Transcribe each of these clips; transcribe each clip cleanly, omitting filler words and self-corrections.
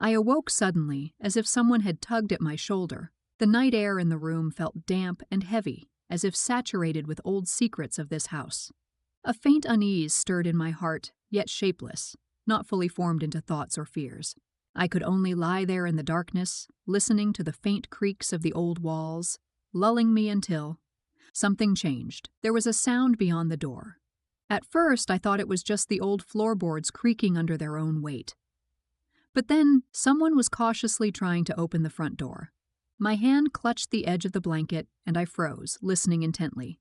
I awoke suddenly, as if someone had tugged at my shoulder. The night air in the room felt damp and heavy, as if saturated with old secrets of this house. A faint unease stirred in my heart, yet shapeless, not fully formed into thoughts or fears. I could only lie there in the darkness, listening to the faint creaks of the old walls, lulling me until something changed. There was a sound beyond the door. At first, I thought it was just the old floorboards creaking under their own weight. But then, someone was cautiously trying to open the front door. My hand clutched the edge of the blanket, and I froze, listening intently.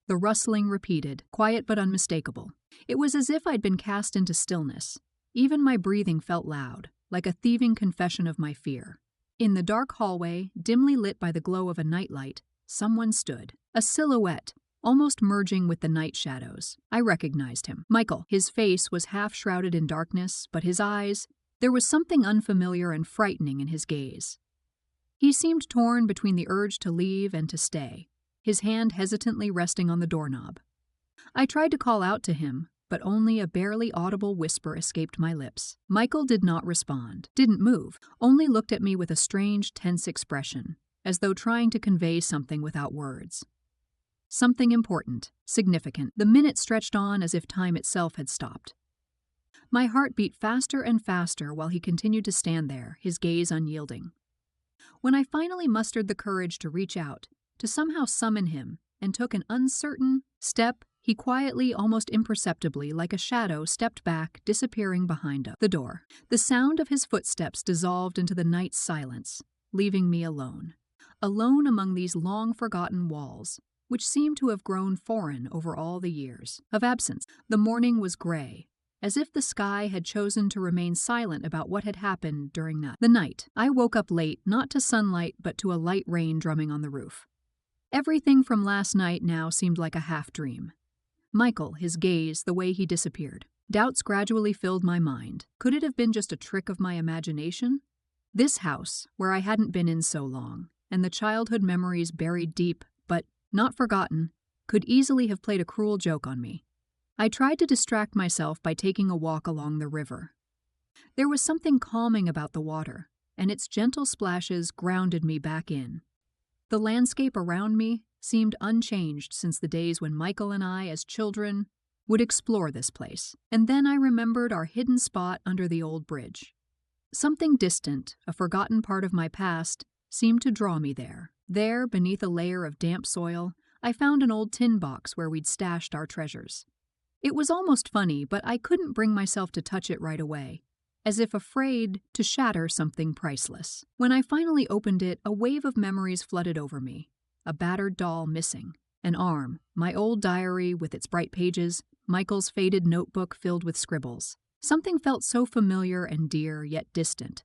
The rustling repeated, quiet but unmistakable. It was as if I'd been cast into stillness. Even my breathing felt loud, like a thieving confession of my fear. In the dark hallway, dimly lit by the glow of a nightlight, someone stood. A silhouette, almost merging with the night shadows. I recognized him. Michael. His face was half shrouded in darkness, but his eyes, there was something unfamiliar and frightening in his gaze. He seemed torn between the urge to leave and to stay, his hand hesitantly resting on the doorknob. I tried to call out to him, but only a barely audible whisper escaped my lips. Michael did not respond, didn't move, only looked at me with a strange, tense expression, as though trying to convey something without words. Something important, significant. The minutes stretched on as if time itself had stopped. My heart beat faster and faster while he continued to stand there, his gaze unyielding. When I finally mustered the courage to reach out, to somehow summon him, and took an uncertain step, he quietly, almost imperceptibly, like a shadow, stepped back, disappearing behind the door. The sound of his footsteps dissolved into the night's silence, leaving me alone. Alone among these long-forgotten walls, which seemed to have grown foreign over all the years of absence. The morning was gray, as if the sky had chosen to remain silent about what had happened during the night. I woke up late, not to sunlight, but to a light rain drumming on the roof. Everything from last night now seemed like a half-dream. Michael, his gaze, the way he disappeared. Doubts gradually filled my mind. Could it have been just a trick of my imagination? This house, where I hadn't been in so long, and the childhood memories buried deep, but not forgotten, could easily have played a cruel joke on me. I tried to distract myself by taking a walk along the river. There was something calming about the water, and its gentle splashes grounded me back in. The landscape around me seemed unchanged since the days when Michael and I, as children, would explore this place. And then I remembered our hidden spot under the old bridge. Something distant, a forgotten part of my past, seemed to draw me there. There, beneath a layer of damp soil, I found an old tin box where we'd stashed our treasures. It was almost funny, but I couldn't bring myself to touch it right away, as if afraid to shatter something priceless. When I finally opened it, a wave of memories flooded over me. A battered doll missing, an arm, my old diary with its bright pages, Michael's faded notebook filled with scribbles. Something felt so familiar and dear, yet distant,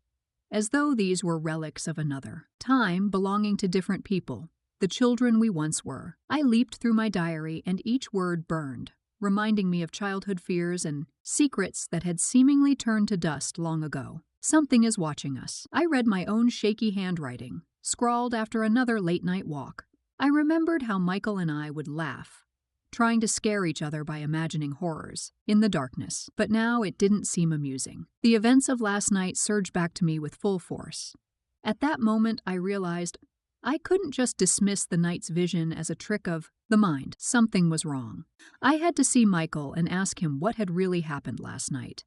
as though these were relics of another time belonging to different people, the children we once were. I leaped through my diary, and each word burned, reminding me of childhood fears and secrets that had seemingly turned to dust long ago. Something is watching us. I read my own shaky handwriting, scrawled after another late-night walk. I remembered how Michael and I would laugh, trying to scare each other by imagining horrors in the darkness. But now it didn't seem amusing. The events of last night surged back to me with full force. At that moment, I realized I couldn't just dismiss the night's vision as a trick of the mind. Something was wrong. I had to see Michael and ask him what had really happened last night.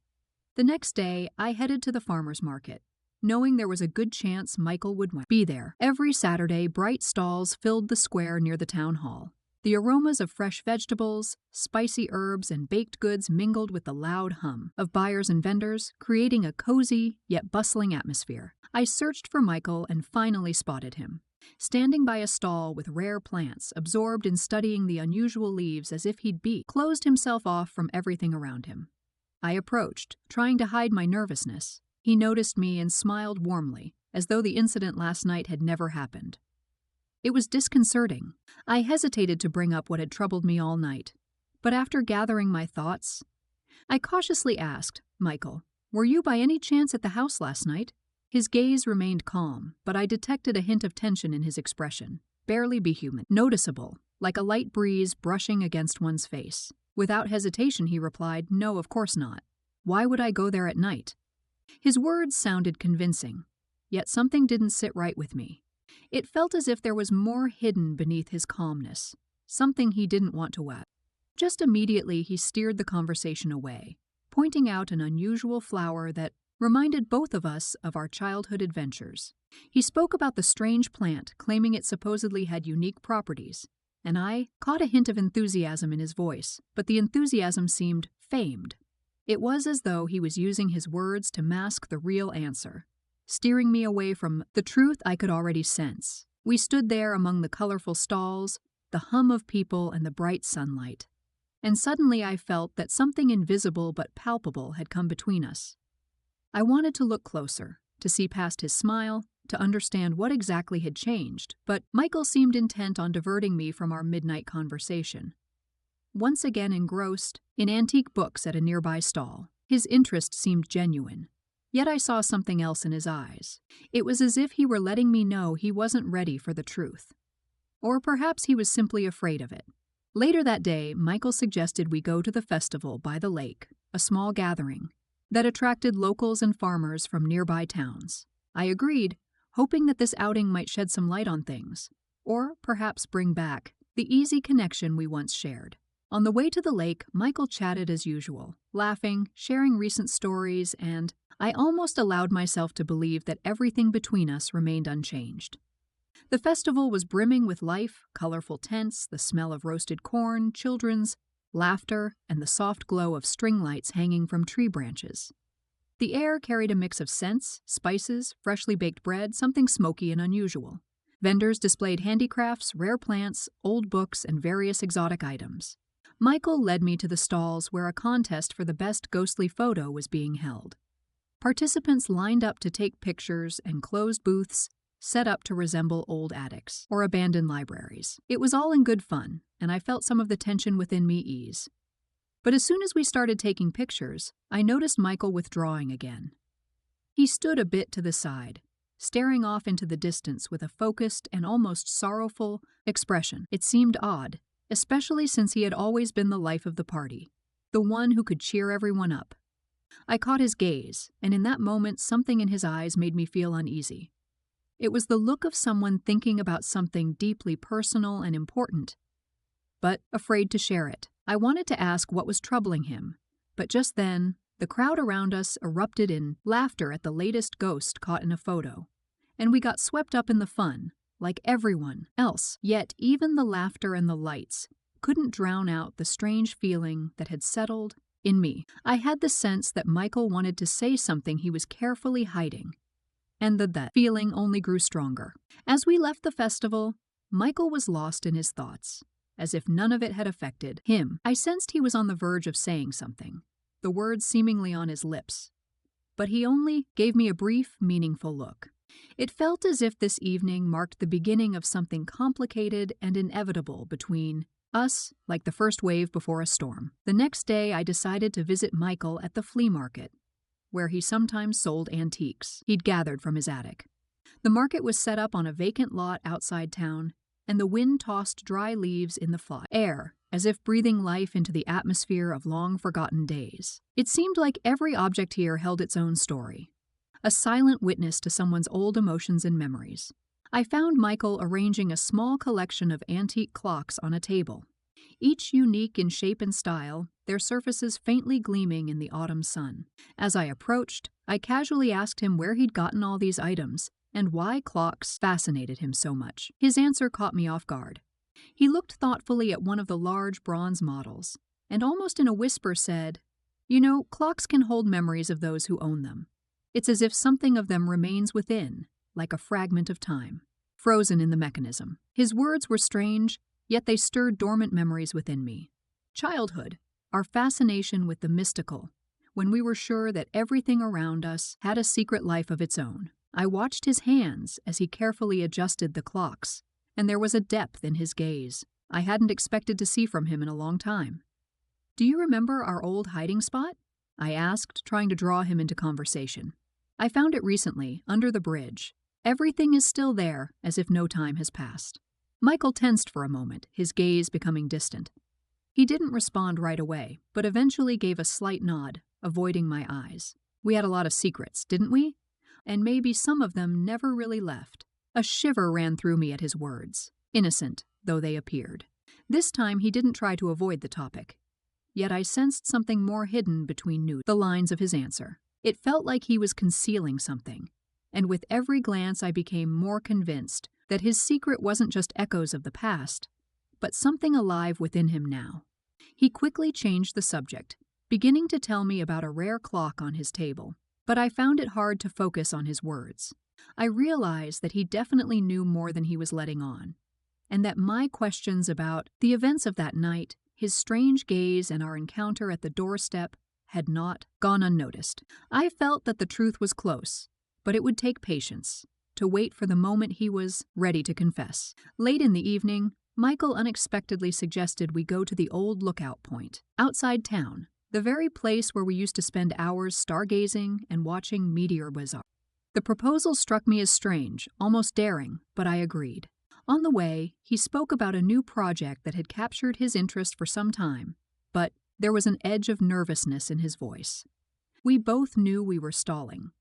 The next day, I headed to the farmer's market, knowing there was a good chance Michael would be there. Every Saturday, bright stalls filled the square near the town hall. The aromas of fresh vegetables, spicy herbs, and baked goods mingled with the loud hum of buyers and vendors, creating a cozy yet bustling atmosphere. I searched for Michael and finally spotted him, standing by a stall with rare plants, absorbed in studying the unusual leaves as if he'd closed himself off from everything around him. I approached, trying to hide my nervousness. He noticed me and smiled warmly, as though the incident last night had never happened. It was disconcerting. I hesitated to bring up what had troubled me all night, but after gathering my thoughts, I cautiously asked, "Michael, were you by any chance at the house last night?" His gaze remained calm, but I detected a hint of tension in his expression, barely human, noticeable, like a light breeze brushing against one's face. Without hesitation, he replied, "No, of course not. Why would I go there at night?" His words sounded convincing, yet something didn't sit right with me. It felt as if there was more hidden beneath his calmness, something he didn't want to wet. Just immediately, he steered the conversation away, pointing out an unusual flower that reminded both of us of our childhood adventures. He spoke about the strange plant, claiming it supposedly had unique properties, and I caught a hint of enthusiasm in his voice, but the enthusiasm seemed feigned. It was as though he was using his words to mask the real answer, steering me away from the truth I could already sense. We stood there among the colorful stalls, the hum of people, and the bright sunlight. And suddenly I felt that something invisible but palpable had come between us. I wanted to look closer, to see past his smile, to understand what exactly had changed, but Michael seemed intent on diverting me from our midnight conversation. Once again engrossed in antique books at a nearby stall, his interest seemed genuine. Yet I saw something else in his eyes. It was as if he were letting me know he wasn't ready for the truth. Or perhaps he was simply afraid of it. Later that day, Michael suggested we go to the festival by the lake, a small gathering that attracted locals and farmers from nearby towns. I agreed, hoping that this outing might shed some light on things, or perhaps bring back the easy connection we once shared. On the way to the lake, Michael chatted as usual, laughing, sharing recent stories, and I almost allowed myself to believe that everything between us remained unchanged. The festival was brimming with life, colorful tents, the smell of roasted corn, children's laughter, and the soft glow of string lights hanging from tree branches. The air carried a mix of scents, spices, freshly baked bread, something smoky and unusual. Vendors displayed handicrafts, rare plants, old books, and various exotic items. Michael led me to the stalls where a contest for the best ghostly photo was being held. Participants lined up to take pictures, and closed booths set up to resemble old attics or abandoned libraries. It was all in good fun, and I felt some of the tension within me ease. But as soon as we started taking pictures, I noticed Michael withdrawing again. He stood a bit to the side, staring off into the distance with a focused and almost sorrowful expression. It seemed odd, especially since he had always been the life of the party, the one who could cheer everyone up. I caught his gaze, and in that moment something in his eyes made me feel uneasy. It was the look of someone thinking about something deeply personal and important, but afraid to share it. I wanted to ask what was troubling him, but just then, the crowd around us erupted in laughter at the latest ghost caught in a photo, and we got swept up in the fun, like everyone else. Yet even the laughter and the lights couldn't drown out the strange feeling that had settled in me. I had the sense that Michael wanted to say something he was carefully hiding, and that feeling only grew stronger. As we left the festival, Michael was lost in his thoughts, as if none of it had affected him. I sensed he was on the verge of saying something, the words seemingly on his lips, but he only gave me a brief, meaningful look. It felt as if this evening marked the beginning of something complicated and inevitable between us, like the first wave before a storm. The next day, I decided to visit Michael at the flea market, where he sometimes sold antiques he'd gathered from his attic. The market was set up on a vacant lot outside town, and the wind tossed dry leaves in the fly air, as if breathing life into the atmosphere of long-forgotten days. It seemed like every object here held its own story, a silent witness to someone's old emotions and memories. I found Michael arranging a small collection of antique clocks on a table, each unique in shape and style, their surfaces faintly gleaming in the autumn sun. As I approached, I casually asked him where he'd gotten all these items and why clocks fascinated him so much. His answer caught me off guard. He looked thoughtfully at one of the large bronze models, and almost in a whisper said, "You know, clocks can hold memories of those who own them. It's as if something of them remains within, like a fragment of time, frozen in the mechanism." His words were strange, yet they stirred dormant memories within me. Childhood, our fascination with the mystical, when we were sure that everything around us had a secret life of its own. I watched his hands as he carefully adjusted the clocks, and there was a depth in his gaze I hadn't expected to see from him in a long time. "Do you remember our old hiding spot?" I asked, trying to draw him into conversation. "I found it recently, under the bridge. Everything is still there, as if no time has passed." Michael tensed for a moment, his gaze becoming distant. He didn't respond right away, but eventually gave a slight nod, avoiding my eyes. We had a lot of secrets, didn't we? And maybe some of them never really left. A shiver ran through me at his words, innocent though they appeared. This time he didn't try to avoid the topic. Yet I sensed something more hidden between the lines of his answer. It felt like he was concealing something, and with every glance I became more convinced that his secret wasn't just echoes of the past, but something alive within him now. He quickly changed the subject, beginning to tell me about a rare clock on his table, but I found it hard to focus on his words. I realized that he definitely knew more than he was letting on, and that my questions about the events of that night, his strange gaze, and our encounter at the doorstep had not gone unnoticed. I felt that the truth was close, but it would take patience to wait for the moment he was ready to confess. Late in the evening, Michael unexpectedly suggested we go to the old lookout point, outside town, the very place where we used to spend hours stargazing and watching meteor bazaar. The proposal struck me as strange, almost daring, but I agreed. On the way, he spoke about a new project that had captured his interest for some time, but there was an edge of nervousness in his voice. We both knew we were stalling,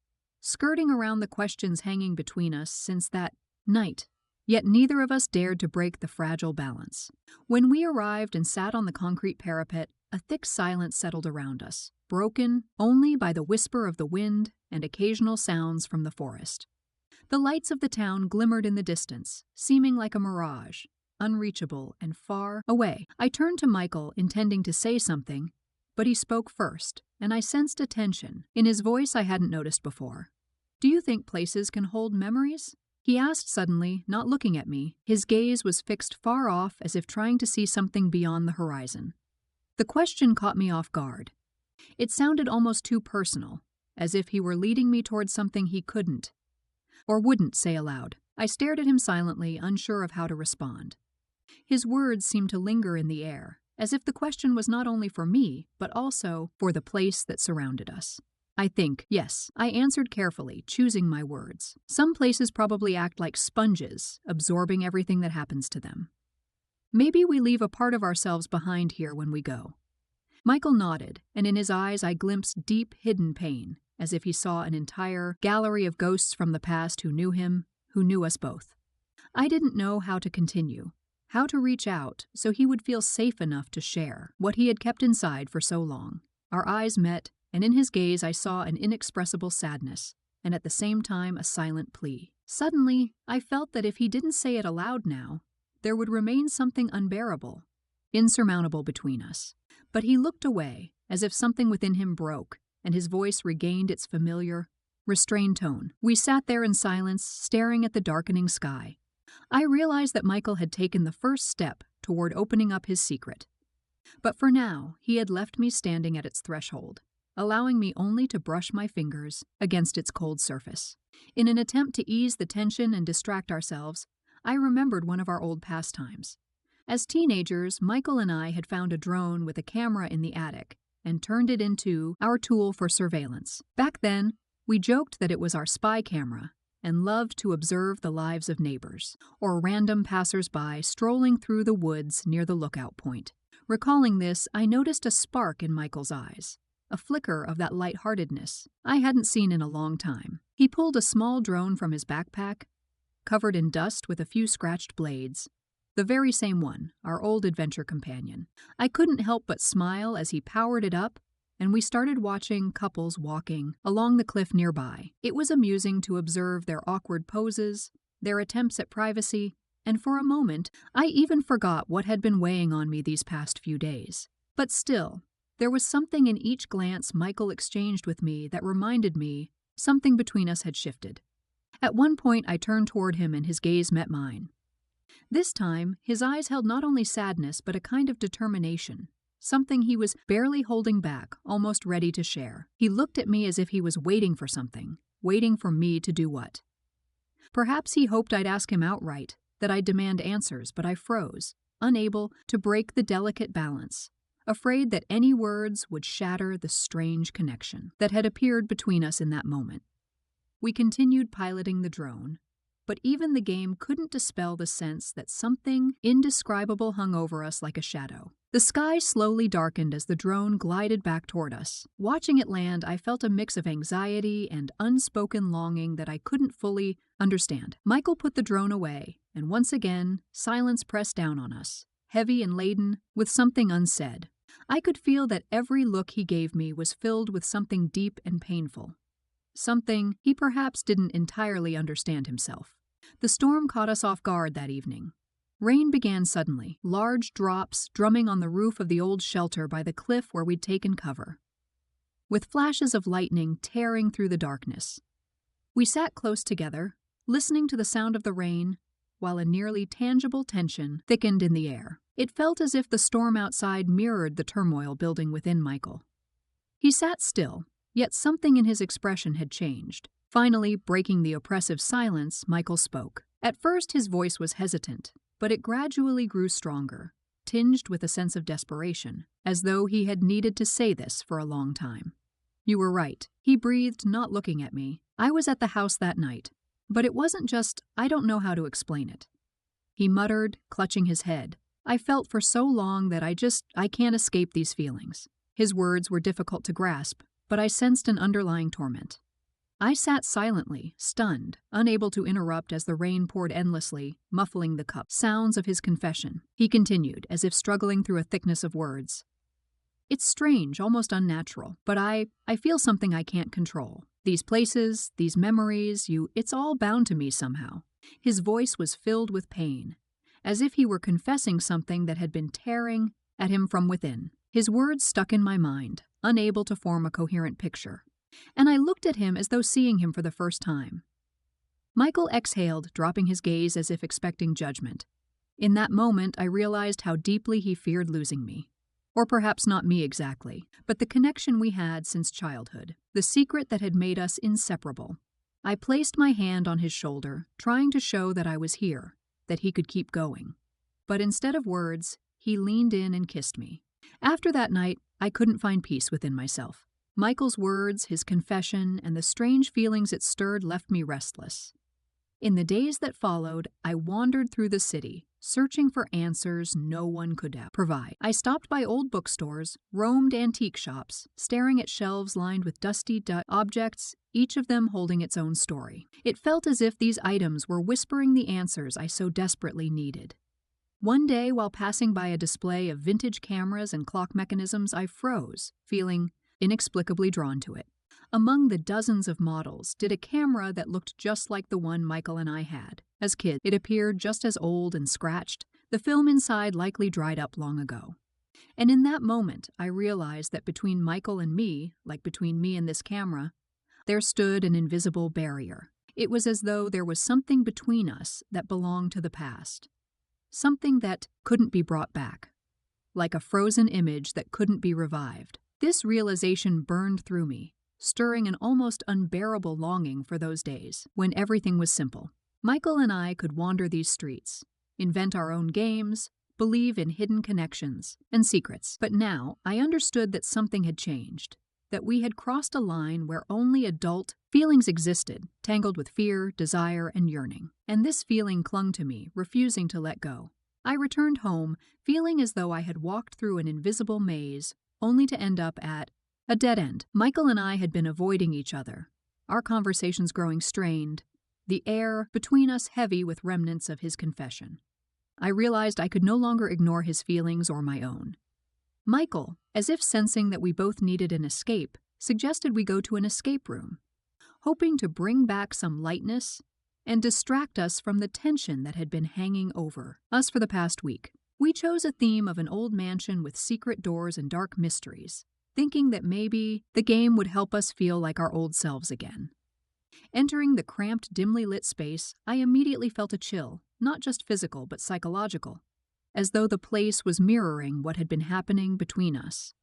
skirting around the questions hanging between us since that night, yet neither of us dared to break the fragile balance. When we arrived and sat on the concrete parapet, a thick silence settled around us, broken only by the whisper of the wind and occasional sounds from the forest. The lights of the town glimmered in the distance, seeming like a mirage, unreachable and far away. I turned to Michael, intending to say something, but he spoke first, and I sensed a tension in his voice I hadn't noticed before. "Do you think places can hold memories?" He asked suddenly, not looking at me. His gaze was fixed far off, as if trying to see something beyond the horizon. The question caught me off guard. It sounded almost too personal, as if he were leading me towards something he couldn't or wouldn't say aloud. I stared at him silently, unsure of how to respond. His words seemed to linger in the air, as if the question was not only for me, but also for the place that surrounded us. "I think, yes," I answered carefully, choosing my words. "Some places probably act like sponges, absorbing everything that happens to them. Maybe we leave a part of ourselves behind here when we go." Michael nodded, and in his eyes I glimpsed deep, hidden pain, as if he saw an entire gallery of ghosts from the past who knew him, who knew us both. I didn't know how to continue, how to reach out so he would feel safe enough to share what he had kept inside for so long. Our eyes met, and in his gaze I saw an inexpressible sadness, and at the same time a silent plea. Suddenly, I felt that if he didn't say it aloud now, there would remain something unbearable, insurmountable between us. But he looked away, as if something within him broke, and his voice regained its familiar, restrained tone. We sat there in silence, staring at the darkening sky. I realized that Michael had taken the first step toward opening up his secret. But for now, he had left me standing at its threshold, allowing me only to brush my fingers against its cold surface. In an attempt to ease the tension and distract ourselves, I remembered one of our old pastimes. As teenagers, Michael and I had found a drone with a camera in the attic and turned it into our tool for surveillance. Back then, we joked that it was our spy camera and loved to observe the lives of neighbors or random passers-by strolling through the woods near the lookout point. Recalling this, I noticed a spark in Michael's eyes, a flicker of that lightheartedness I hadn't seen in a long time. He pulled a small drone from his backpack, covered in dust with a few scratched blades, the very same one, our old adventure companion. I couldn't help but smile as he powered it up, and we started watching couples walking along the cliff nearby. It was amusing to observe their awkward poses, their attempts at privacy, and for a moment, I even forgot what had been weighing on me these past few days. But still, there was something in each glance Michael exchanged with me that reminded me something between us had shifted. At one point, I turned toward him and his gaze met mine. This time, his eyes held not only sadness but a kind of determination, something he was barely holding back, almost ready to share. He looked at me as if he was waiting for something, waiting for me to do what? Perhaps he hoped I'd ask him outright, that I'd demand answers, but I froze, unable to break the delicate balance, afraid that any words would shatter the strange connection that had appeared between us in that moment. We continued piloting the drone, but even the game couldn't dispel the sense that something indescribable hung over us like a shadow. The sky slowly darkened as the drone glided back toward us. Watching it land, I felt a mix of anxiety and unspoken longing that I couldn't fully understand. Michael put the drone away, and once again, silence pressed down on us, heavy and laden with something unsaid. I could feel that every look he gave me was filled with something deep and painful. Something he perhaps didn't entirely understand himself. The storm caught us off guard that evening. Rain began suddenly, large drops drumming on the roof of the old shelter by the cliff where we'd taken cover, with flashes of lightning tearing through the darkness. We sat close together, listening to the sound of the rain, while a nearly tangible tension thickened in the air. It felt as if the storm outside mirrored the turmoil building within Michael. He sat still, yet something in his expression had changed. Finally, breaking the oppressive silence, Michael spoke. At first his voice was hesitant, but it gradually grew stronger, tinged with a sense of desperation, as though he had needed to say this for a long time. "You were right," he breathed, not looking at me. "I was at the house that night, but it wasn't just, I don't know how to explain it." He muttered, clutching his head. "I felt for so long that I can't escape these feelings." His words were difficult to grasp, but I sensed an underlying torment. I sat silently, stunned, unable to interrupt as the rain poured endlessly, muffling the sounds of his confession. He continued, as if struggling through a thickness of words. "It's strange, almost unnatural, but I feel something I can't control. These places, these memories, it's all bound to me somehow." His voice was filled with pain, as if he were confessing something that had been tearing at him from within. His words stuck in my mind, unable to form a coherent picture, and I looked at him as though seeing him for the first time. Michael exhaled, dropping his gaze as if expecting judgment. In that moment, I realized how deeply he feared losing me. Or perhaps not me exactly, but the connection we had since childhood, the secret that had made us inseparable. I placed my hand on his shoulder, trying to show that I was here, that he could keep going. But instead of words, he leaned in and kissed me. After that night, I couldn't find peace within myself. Michael's words, his confession, and the strange feelings it stirred left me restless. In the days that followed, I wandered through the city, searching for answers no one could provide. I stopped by old bookstores, roamed antique shops, staring at shelves lined with dusty objects, each of them holding its own story. It felt as if these items were whispering the answers I so desperately needed. One day, while passing by a display of vintage cameras and clock mechanisms, I froze, feeling inexplicably drawn to it. Among the dozens of models stood a camera that looked just like the one Michael and I had. As kids, it appeared just as old and scratched, the film inside likely dried up long ago. And in that moment, I realized that between Michael and me, like between me and this camera, there stood an invisible barrier. It was as though there was something between us that belonged to the past. Something that couldn't be brought back. Like a frozen image that couldn't be revived. This realization burned through me, stirring an almost unbearable longing for those days, when everything was simple. Michael and I could wander these streets, invent our own games, believe in hidden connections and secrets. But now, I understood that something had changed, that we had crossed a line where only adult feelings existed, tangled with fear, desire, and yearning. And this feeling clung to me, refusing to let go. I returned home, feeling as though I had walked through an invisible maze, only to end up at a dead end. Michael and I had been avoiding each other, our conversations growing strained, the air between us heavy with remnants of his confession. I realized I could no longer ignore his feelings or my own. Michael, as if sensing that we both needed an escape, suggested we go to an escape room, hoping to bring back some lightness and distract us from the tension that had been hanging over us for the past week. We chose a theme of an old mansion with secret doors and dark mysteries, thinking that maybe the game would help us feel like our old selves again. Entering the cramped, dimly lit space, I immediately felt a chill, not just physical but psychological, as though the place was mirroring what had been happening between us.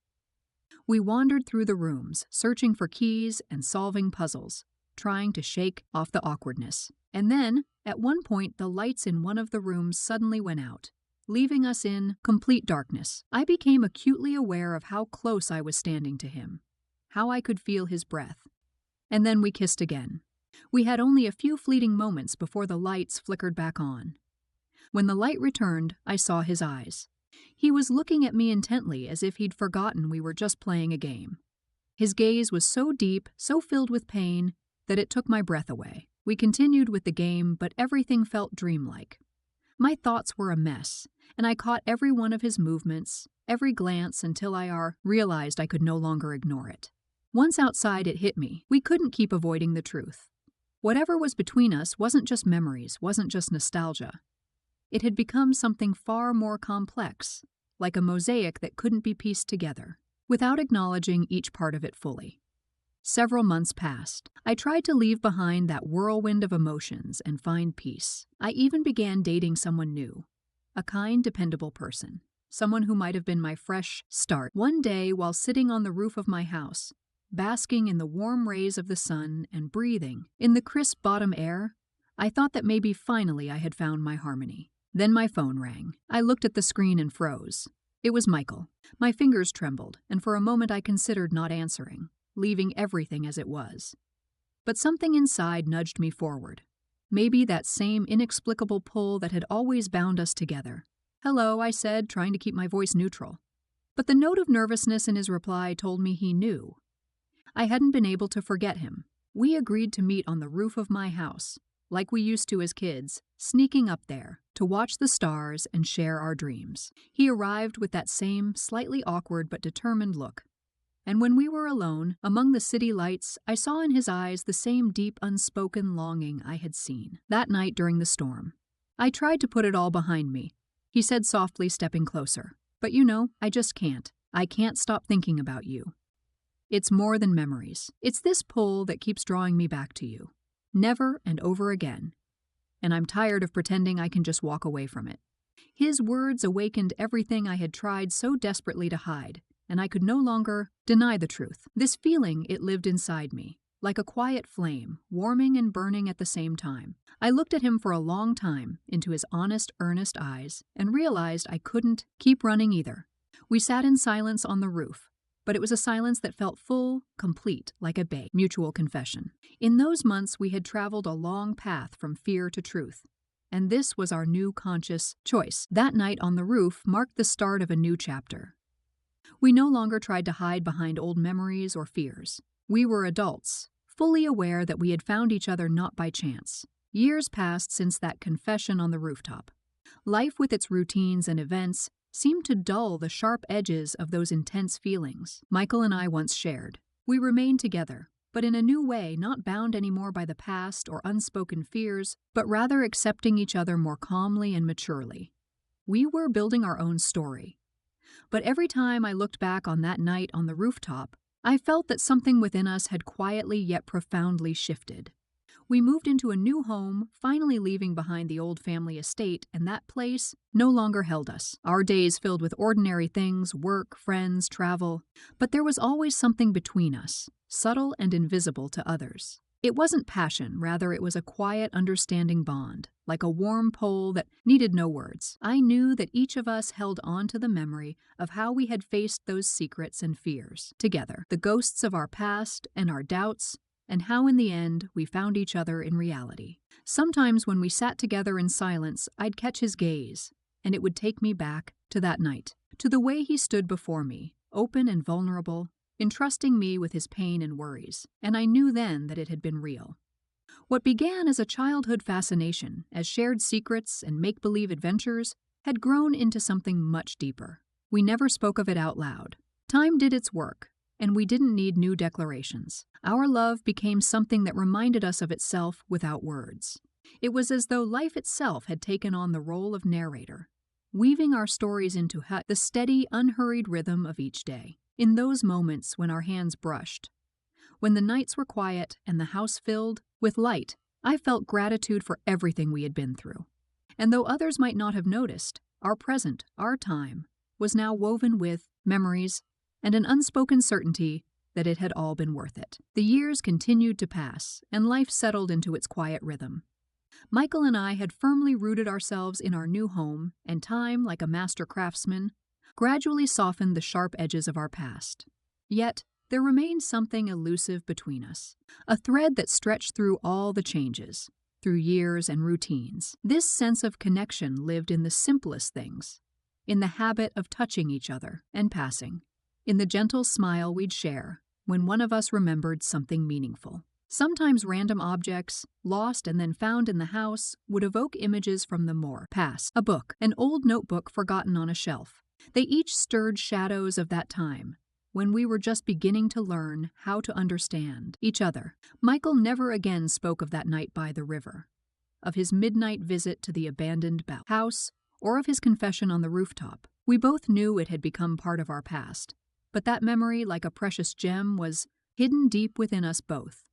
We wandered through the rooms, searching for keys and solving puzzles, trying to shake off the awkwardness. And then, at one point, the lights in one of the rooms suddenly went out, leaving us in complete darkness. I became acutely aware of how close I was standing to him, how I could feel his breath. And then we kissed again. We had only a few fleeting moments before the lights flickered back on. When the light returned, I saw his eyes. He was looking at me intently as if he'd forgotten we were just playing a game. His gaze was so deep, so filled with pain, that it took my breath away. We continued with the game, but everything felt dreamlike. My thoughts were a mess, and I caught every one of his movements, every glance until I realized I could no longer ignore it. Once outside, it hit me. We couldn't keep avoiding the truth. Whatever was between us wasn't just memories, wasn't just nostalgia. It had become something far more complex, like a mosaic that couldn't be pieced together, without acknowledging each part of it fully. Several months passed. I tried to leave behind that whirlwind of emotions and find peace. I even began dating someone new, a kind, dependable person, someone who might have been my fresh start. One day, while sitting on the roof of my house, basking in the warm rays of the sun and breathing in the crisp bottom air, I thought that maybe finally I had found my harmony. Then my phone rang. I looked at the screen and froze. It was Michael. My fingers trembled, and for a moment I considered not answering, leaving everything as it was. But something inside nudged me forward. Maybe that same inexplicable pull that had always bound us together. "Hello," I said, trying to keep my voice neutral. But the note of nervousness in his reply told me he knew. I hadn't been able to forget him. We agreed to meet on the roof of my house, like we used to as kids, sneaking up there to watch the stars and share our dreams. He arrived with that same slightly awkward but determined look. And when we were alone, among the city lights, I saw in his eyes the same deep, unspoken longing I had seen that night during the storm. "I tried to put it all behind me," he said softly, stepping closer. "But I just can't. I can't stop thinking about you. It's more than memories. It's this pull that keeps drawing me back to you, never and over again. And I'm tired of pretending I can just walk away from it." His words awakened everything I had tried so desperately to hide, and I could no longer deny the truth. This feeling, it lived inside me, like a quiet flame, warming and burning at the same time. I looked at him for a long time, into his honest, earnest eyes, and realized I couldn't keep running either. We sat in silence on the roof, but it was a silence that felt full, complete, like a mutual confession. In those months, we had traveled a long path from fear to truth, and this was our new conscious choice. That night on the roof marked the start of a new chapter. We no longer tried to hide behind old memories or fears. We were adults, fully aware that we had found each other not by chance. Years passed since that confession on the rooftop. Life with its routines and events seemed to dull the sharp edges of those intense feelings Michael and I once shared. We remained together, but in a new way, not bound anymore by the past or unspoken fears, but rather accepting each other more calmly and maturely. We were building our own story. But every time I looked back on that night on the rooftop, I felt that something within us had quietly yet profoundly shifted. We moved into a new home, finally leaving behind the old family estate, and that place no longer held us. Our days filled with ordinary things, work, friends, travel. But there was always something between us, subtle and invisible to others. It wasn't passion, rather it was a quiet, understanding bond, like a warm pole that needed no words. I knew that each of us held on to the memory of how we had faced those secrets and fears together, the ghosts of our past and our doubts, and how in the end we found each other in reality. Sometimes when we sat together in silence, I'd catch his gaze, and it would take me back to that night, to the way he stood before me, open and vulnerable, entrusting me with his pain and worries, and I knew then that it had been real. What began as a childhood fascination, as shared secrets and make-believe adventures, had grown into something much deeper. We never spoke of it out loud. Time did its work, and we didn't need new declarations. Our love became something that reminded us of itself without words. It was as though life itself had taken on the role of narrator, weaving our stories into the steady, unhurried rhythm of each day. In those moments when our hands brushed, when the nights were quiet and the house filled with light, I felt gratitude for everything we had been through. And though others might not have noticed, our present, our time, was now woven with memories and an unspoken certainty that it had all been worth it. The years continued to pass, and life settled into its quiet rhythm. Michael and I had firmly rooted ourselves in our new home, and time, like a master craftsman, gradually softened the sharp edges of our past. Yet, there remained something elusive between us, a thread that stretched through all the changes, through years and routines. This sense of connection lived in the simplest things, in the habit of touching each other and passing, in the gentle smile we'd share when one of us remembered something meaningful. Sometimes random objects, lost and then found in the house, would evoke images from the more past. A book, an old notebook forgotten on a shelf. They each stirred shadows of that time, when we were just beginning to learn how to understand each other. Michael never again spoke of that night by the river, of his midnight visit to the abandoned house, or of his confession on the rooftop. We both knew it had become part of our past, but that memory, like a precious gem, was hidden deep within us both,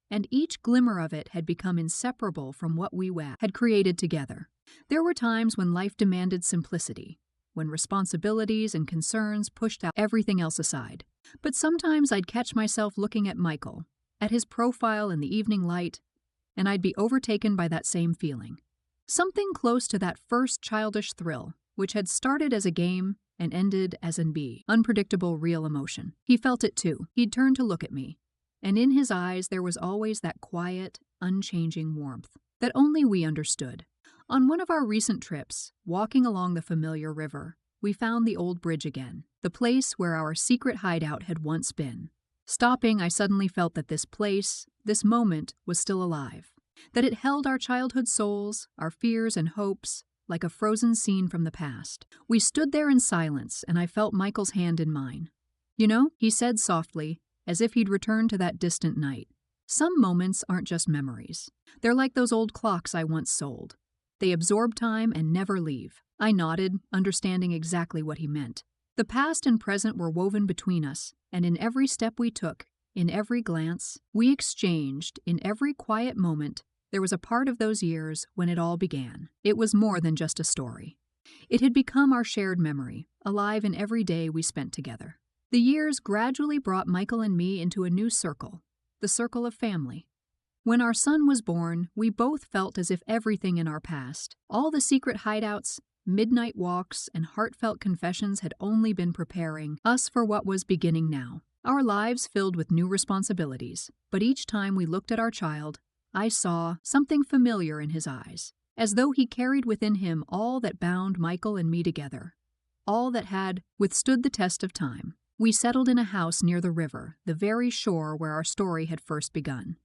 and each glimmer of it had become inseparable from what we had created together. There were times when life demanded simplicity, when responsibilities and concerns pushed everything else aside. But sometimes I'd catch myself looking at Michael, at his profile in the evening light, and I'd be overtaken by that same feeling. Something close to that first childish thrill, which had started as a game and ended as an unpredictable real emotion. He felt it too. He'd turn to look at me, and in his eyes there was always that quiet, unchanging warmth that only we understood. On one of our recent trips, walking along the familiar river, we found the old bridge again, the place where our secret hideout had once been. Stopping, I suddenly felt that this place, this moment, was still alive, that it held our childhood souls, our fears and hopes, like a frozen scene from the past. We stood there in silence, and I felt Michael's hand in mine. "You know," he said softly, as if he'd returned to that distant night, "some moments aren't just memories. They're like those old clocks I once sold. They absorb time and never leave." I nodded, understanding exactly what he meant. The past and present were woven between us, and in every step we took, in every glance we exchanged, in every quiet moment, there was a part of those years when it all began. It was more than just a story. It had become our shared memory, alive in every day we spent together. The years gradually brought Michael and me into a new circle, the circle of family. When our son was born, we both felt as if everything in our past, all the secret hideouts, midnight walks, and heartfelt confessions had only been preparing us for what was beginning now. Our lives filled with new responsibilities, but each time we looked at our child, I saw something familiar in his eyes, as though he carried within him all that bound Michael and me together, all that had withstood the test of time. We settled in a house near the river, the very shore where our story had first begun.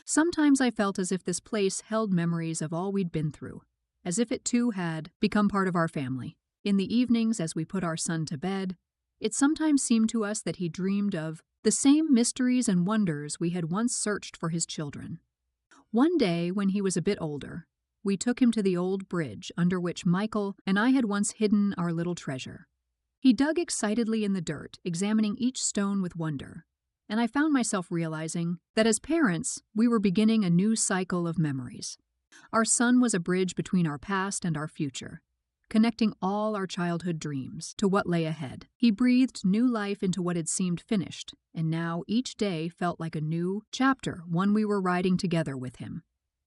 Sometimes I felt as if this place held memories of all we'd been through, as if it too had become part of our family. In the evenings, as we put our son to bed, it sometimes seemed to us that he dreamed of the same mysteries and wonders we had once searched for his children. One day, when he was a bit older, we took him to the old bridge under which Michael and I had once hidden our little treasure. He dug excitedly in the dirt, examining each stone with wonder, and I found myself realizing that as parents, we were beginning a new cycle of memories. Our son was a bridge between our past and our future, connecting all our childhood dreams to what lay ahead. He breathed new life into what had seemed finished, and now each day felt like a new chapter, one we were writing together with him.